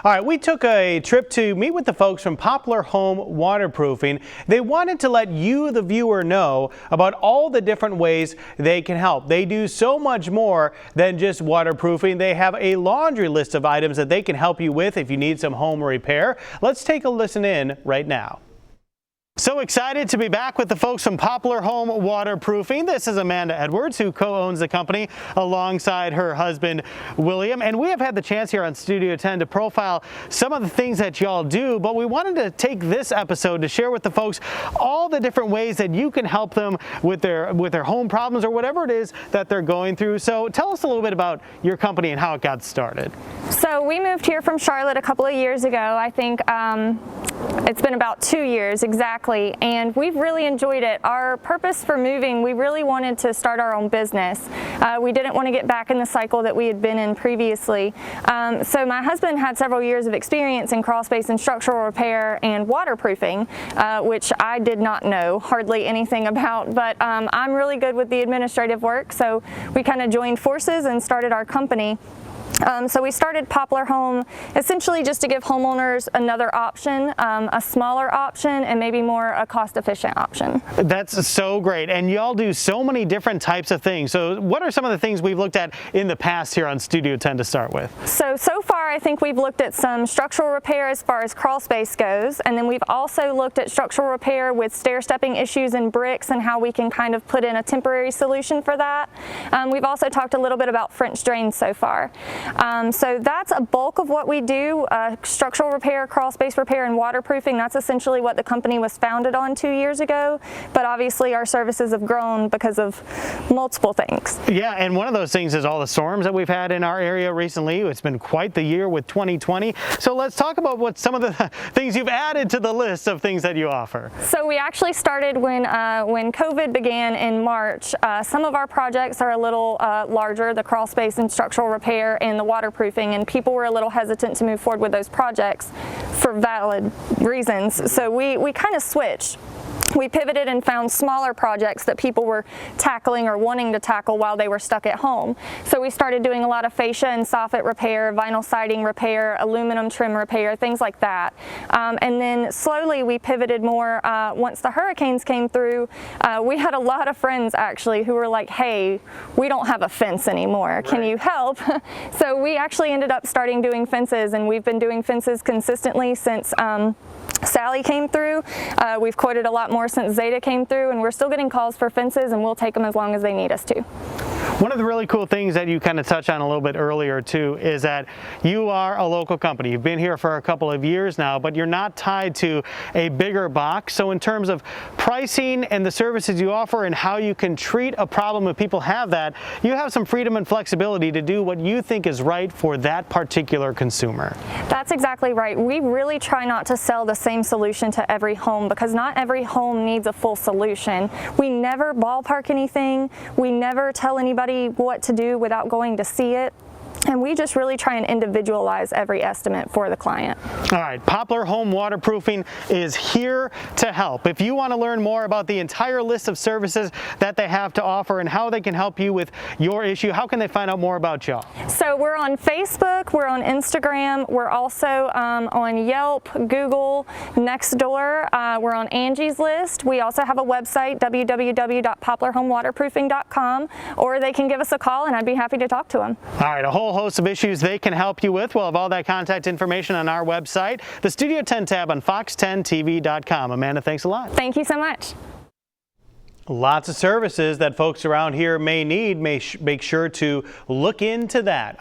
All right, we took a trip to meet with the folks from Poplar Home Waterproofing. They wanted to let you, the viewer, know about all the different ways they can help. They do so much more than just waterproofing. They have a laundry list of items that they can help you with if you need some home repair. Let's take a listen in right now. So excited to be back with the folks from Poplar Home Waterproofing. This is Amanda Edwards, who co-owns the company alongside her husband, William. And we have had the chance here on Studio 10 to profile some of the things that y'all do, but we wanted to take this episode to share with the folks all the different ways that you can help them with their home problems or whatever it is that they're going through. So tell us a little bit about your company and how it got started. So we moved here from Charlotte a couple of years ago. I think it's been about 2 years exactly, and we've really enjoyed it. Our purpose for moving, we really wanted to start our own business. We didn't want to get back in the cycle that we had been in previously. So my husband had several years of experience in crawl space and structural repair and waterproofing, which I did not know hardly anything about, but I'm really good with the administrative work, so we kind of joined forces and started our company. So we started Poplar Home essentially just to give homeowners another option, a smaller option, and maybe more a cost-efficient option. That's so great, and y'all do so many different types of things. So what are some of the things we've looked at in the past here on Studio 10 to start with? So far I think we've looked at some structural repair as far as crawl space goes, and then we've also looked at structural repair with stair-stepping issues in bricks and how we can kind of put in a temporary solution for that. We've also talked a little bit about French drains so far. So that's a bulk of what we do, structural repair, crawl space repair, and waterproofing. That's essentially what the company was founded on 2 years ago, but obviously our services have grown because of multiple things. Yeah, and one of those things is all the storms that we've had in our area recently. It's been quite the year with 2020. So let's talk about what some of the things you've added to the list of things that you offer. So we actually started when COVID began in March. Some of our projects are a little larger, the crawl space and structural repair and the waterproofing, and people were a little hesitant to move forward with those projects for valid reasons. So we kind of switched. We pivoted and found smaller projects that people were tackling or wanting to tackle while they were stuck at home. So we started doing a lot of fascia and soffit repair, vinyl siding repair, aluminum trim repair, things like that. And then slowly we pivoted more. Once the hurricanes came through, we had a lot of friends actually who were like, hey, we don't have a fence anymore. Can you help? So we actually ended up starting doing fences, and we've been doing fences consistently since Sally came through. We've quoted a lot more since Zeta came through, and we're still getting calls for fences, and we'll take them as long as they need us to. One of the really cool things that you kind of touched on a little bit earlier too is that you are a local company. You've been here for a couple of years now, but you're not tied to a bigger box. So in terms of pricing and the services you offer and how you can treat a problem if people have that, you have some freedom and flexibility to do what you think is right for that particular consumer. That's exactly right. We really try not to sell the same solution to every home, because not every home needs a full solution. We never ballpark anything. We never tell anybody what to do without going to see it. And we just really try and individualize every estimate for the client. All right, Poplar Home Waterproofing is here to help. If you want to learn more about the entire list of services that they have to offer and how they can help you with your issue, how can they find out more about y'all? So we're on Facebook, we're on Instagram, we're also on Yelp, Google, Nextdoor, we're on Angie's List. We also have a website, www.poplarhomewaterproofing.com, or they can give us a call and I'd be happy to talk to them. All right, a whole host of issues they can help you with. We'll have all that contact information on our website, the Studio 10 tab on fox10tv.com. Amanda, thanks a lot. Thank you so much. Lots of services that folks around here may need. Make sure to look into that.